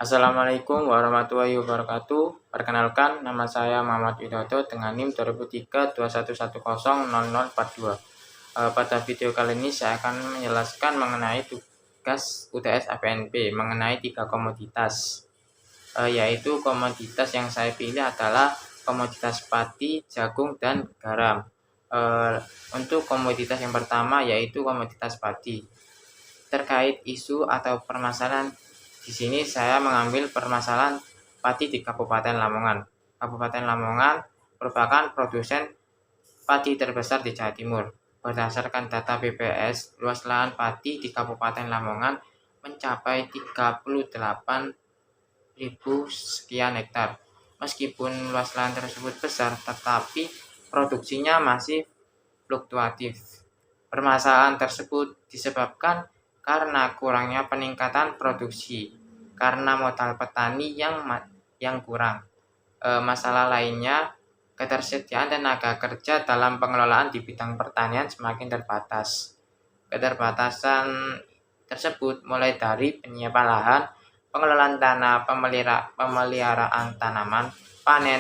Assalamualaikum warahmatullahi wabarakatuh. Perkenalkan, nama saya Muhammad Widodo dengan NIM 200321100042. Pada video kali ini saya akan menjelaskan mengenai tugas UTS APNP mengenai 3 komoditas. Yaitu komoditas yang saya pilih adalah komoditas padi, jagung, dan garam. Untuk komoditas yang pertama yaitu komoditas padi. Terkait isu atau permasalahan, di sini saya mengambil permasalahan padi di Kabupaten Lamongan. Kabupaten Lamongan merupakan produsen padi terbesar di Jawa Timur. Berdasarkan data BPS, luas lahan padi di Kabupaten Lamongan mencapai 38.000 sekian hektar. Meskipun luas lahan tersebut besar, tetapi produksinya masih fluktuatif. Permasalahan tersebut disebabkan karena kurangnya peningkatan produksi, karena modal petani yang kurang. Masalah lainnya, ketersediaan tenaga kerja dalam pengelolaan di bidang pertanian semakin terbatas. Keterbatasan tersebut mulai dari penyiapan lahan, pengelolaan tanah, pemeliharaan tanaman, panen,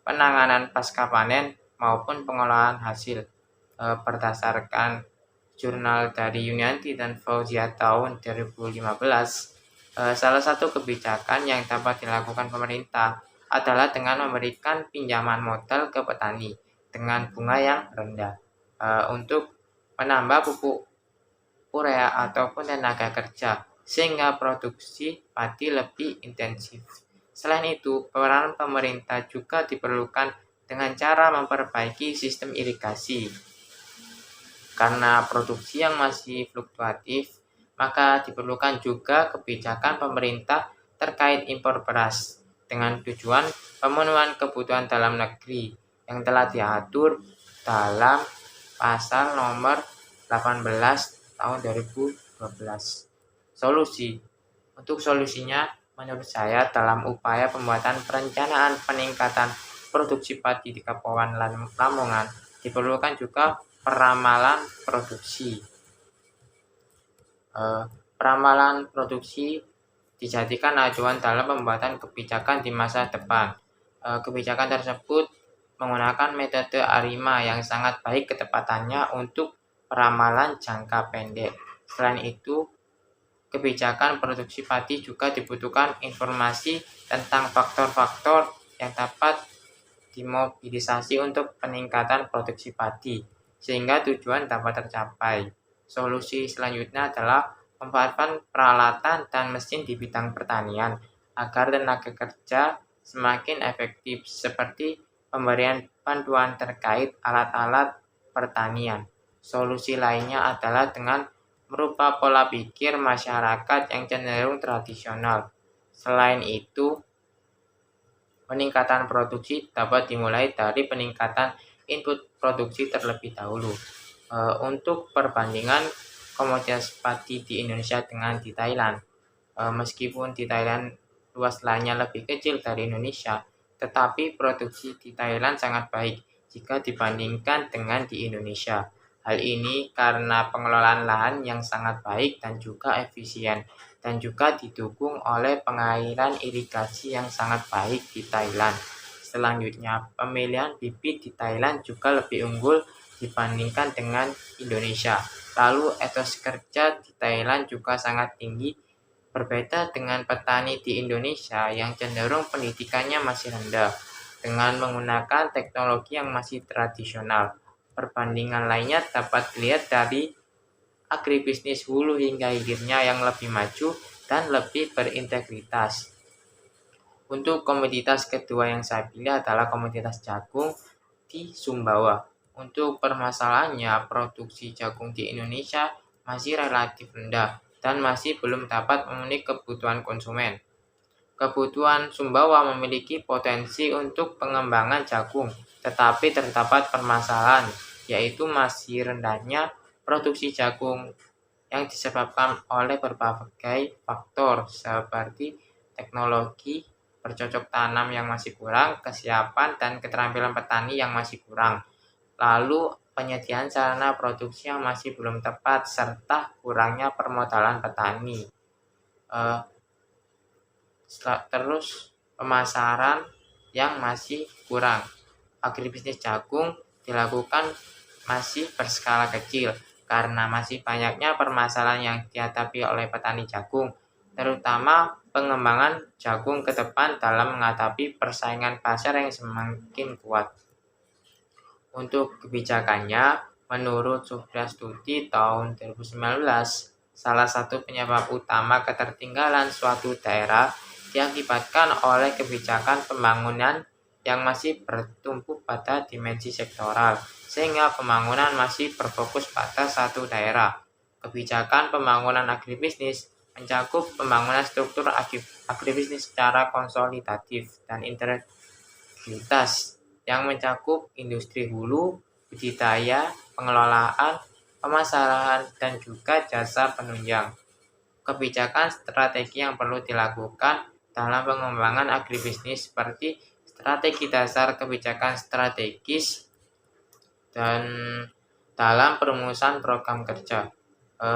penanganan pasca panen, maupun pengelolaan hasil. Berdasarkan jurnal dari Yunianti dan Fauzia tahun 2015, salah satu kebijakan yang dapat dilakukan pemerintah adalah dengan memberikan pinjaman modal ke petani dengan bunga yang rendah untuk menambah pupuk urea ataupun tenaga kerja sehingga produksi padi lebih intensif. Selain itu, peran pemerintah juga diperlukan dengan cara memperbaiki sistem irigasi. Karena produksi yang masih fluktuatif, maka diperlukan juga kebijakan pemerintah terkait impor beras dengan tujuan pemenuhan kebutuhan dalam negeri yang telah diatur dalam pasal nomor 18 tahun 2012. Solusi. Untuk solusinya, menurut saya dalam upaya pembuatan perencanaan peningkatan produksi padi di Kabupaten Lamongan diperlukan juga peramalan produksi. Peramalan produksi dijadikan acuan dalam pembuatan kebijakan di masa depan. Kebijakan tersebut menggunakan metode ARIMA yang sangat baik ketepatannya untuk peramalan jangka pendek. Selain itu, kebijakan produksi padi juga dibutuhkan informasi tentang faktor-faktor yang dapat dimobilisasi untuk peningkatan produksi padi, sehingga tujuan dapat tercapai. Solusi selanjutnya adalah memanfaatkan peralatan dan mesin di bidang pertanian agar tenaga kerja semakin efektif, seperti pemberian bantuan terkait alat-alat pertanian. Solusi lainnya adalah dengan merubah pola pikir masyarakat yang cenderung tradisional. Selain itu, peningkatan produksi dapat dimulai dari peningkatan input produksi terlebih dahulu. Untuk perbandingan komoditas padi di Indonesia dengan di Thailand, meskipun di Thailand luas lahannya lebih kecil dari Indonesia, tetapi produksi di Thailand sangat baik jika dibandingkan dengan di Indonesia. Hal ini karena pengelolaan lahan yang sangat baik dan juga efisien, dan juga didukung oleh pengairan irigasi yang sangat baik di Thailand. Selanjutnya, pemilihan bibit di Thailand juga lebih unggul dibandingkan dengan Indonesia. Lalu, etos kerja di Thailand juga sangat tinggi, berbeda dengan petani di Indonesia yang cenderung pendidikannya masih rendah, dengan menggunakan teknologi yang masih tradisional. Perbandingan lainnya dapat dilihat dari agribisnis hulu hingga hilirnya yang lebih maju dan lebih berintegritas. Untuk komoditas kedua yang saya pilih adalah komoditas jagung di Sumbawa. Untuk permasalahannya, produksi jagung di Indonesia masih relatif rendah dan masih belum dapat memenuhi kebutuhan konsumen. Kebutuhan Sumbawa memiliki potensi untuk pengembangan jagung, tetapi terdapat permasalahan, yaitu masih rendahnya produksi jagung yang disebabkan oleh berbagai faktor seperti teknologi bercocok tanam yang masih kurang, kesiapan dan keterampilan petani yang masih kurang, lalu penyediaan sarana produksi yang masih belum tepat, serta kurangnya permodalan petani. Terus pemasaran yang masih kurang. Agribisnis jagung dilakukan masih berskala kecil karena masih banyaknya permasalahan yang dihadapi oleh petani jagung, terutama pengembangan jagung ke depan dalam menghadapi persaingan pasar yang semakin kuat. Untuk kebijakannya, menurut sebuah studi tahun 2019, salah satu penyebab utama ketertinggalan suatu daerah diakibatkan oleh kebijakan pembangunan yang masih bertumpu pada dimensi sektoral, sehingga pembangunan masih berfokus pada satu daerah. Kebijakan pembangunan agribisnis mencakup pembangunan struktur agribisnis secara konsolidatif dan integritas yang mencakup industri hulu, budidaya, pengelolaan, pemasaran, dan juga jasa penunjang. Kebijakan strategi yang perlu dilakukan dalam pengembangan agribisnis seperti strategi dasar kebijakan strategis dan dalam perumusan program kerja.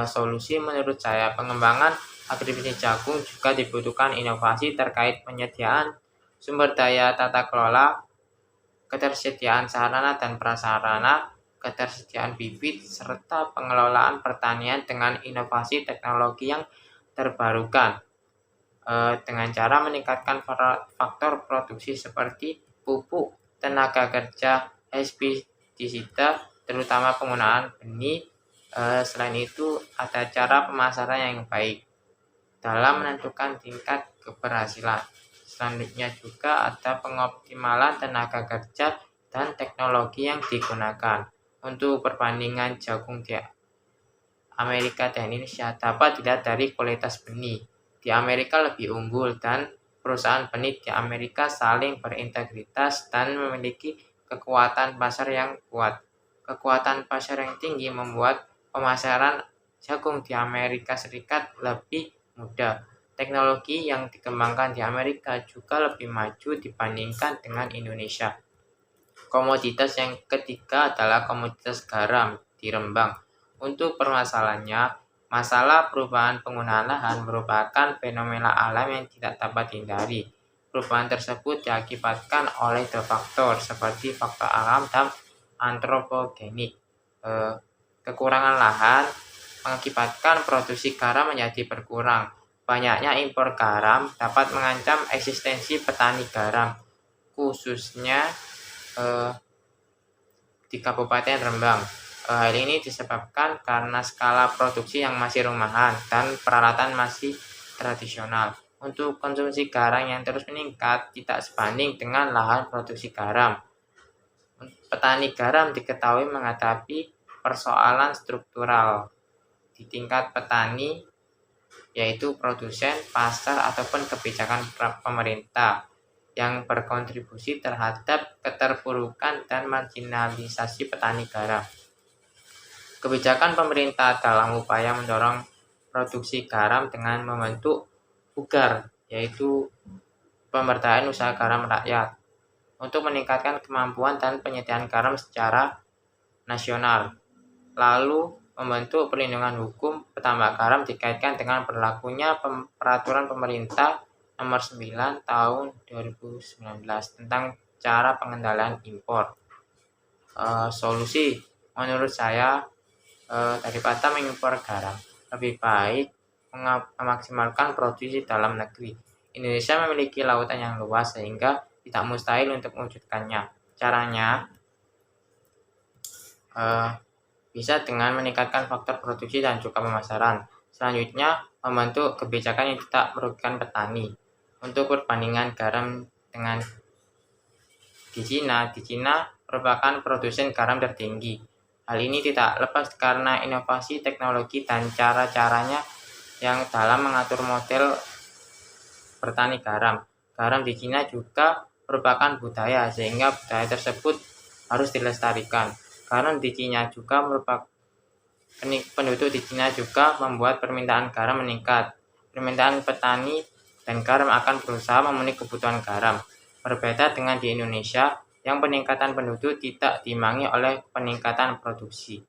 Solusi menurut saya, pengembangan agribisnis jagung juga dibutuhkan inovasi terkait penyediaan sumber daya tata kelola, ketersediaan sarana dan prasarana, ketersediaan bibit, serta pengelolaan pertanian dengan inovasi teknologi yang terbarukan dengan cara meningkatkan faktor produksi seperti pupuk, tenaga kerja, pestisida, terutama penggunaan benih. Selain itu, ada cara pemasaran yang baik dalam menentukan tingkat keberhasilan. Selanjutnya juga ada pengoptimalan tenaga kerja dan teknologi yang digunakan. Untuk perbandingan jagung di Amerika dan Indonesia dapat dilihat dari kualitas benih. Di Amerika lebih unggul dan perusahaan benih di Amerika saling berintegritas dan memiliki kekuatan pasar yang kuat. Kekuatan pasar yang tinggi membuat pemasaran jagung di Amerika Serikat lebih mudah. Teknologi yang dikembangkan di Amerika juga lebih maju dibandingkan dengan Indonesia. Komoditas yang ketiga adalah komoditas garam di Rembang. Untuk permasalahannya, masalah perubahan penggunaan lahan merupakan fenomena alam yang tidak dapat dihindari. Perubahan tersebut diakibatkan oleh dua faktor seperti faktor alam dan antropogenik. Kekurangan lahan mengakibatkan produksi garam menjadi berkurang. Banyaknya impor garam dapat mengancam eksistensi petani garam, khususnya di Kabupaten Rembang. Hal ini disebabkan karena skala produksi yang masih rumahan dan peralatan masih tradisional. Untuk konsumsi garam yang terus meningkat tidak sebanding dengan lahan produksi garam. Petani garam diketahui menghadapi persoalan struktural di tingkat petani, yaitu produsen, pasar, ataupun kebijakan pemerintah yang berkontribusi terhadap keterpurukan dan marginalisasi petani garam. Kebijakan pemerintah dalam upaya mendorong produksi garam dengan membentuk UGAR, yaitu Pemberdayaan Usaha Garam Rakyat, untuk meningkatkan kemampuan dan penyediaan garam secara nasional. Lalu membentuk perlindungan hukum petambak garam dikaitkan dengan berlakunya peraturan pemerintah nomor 9 tahun 2019 tentang cara pengendalian impor. Solusi menurut saya, daripada mengimpor garam, lebih baik memaksimalkan produksi dalam negeri. Indonesia memiliki lautan yang luas sehingga tidak mustahil untuk mewujudkannya. Caranya bisa dengan meningkatkan faktor produksi dan juga pemasaran. Selanjutnya, membentuk kebijakan yang tidak merugikan petani. Untuk perbandingan garam dengan di Cina merupakan produsen garam tertinggi. Hal ini tidak lepas karena inovasi teknologi dan cara-caranya yang dalam mengatur model bertani garam. Garam di Cina juga merupakan budaya, sehingga budaya tersebut harus dilestarikan. Garam di Cina juga merupakan penduduk di Cina juga membuat permintaan garam meningkat. Permintaan petani dan garam akan berusaha memenuhi kebutuhan garam. Berbeda dengan di Indonesia, yang peningkatan penduduk tidak diimbangi oleh peningkatan produksi.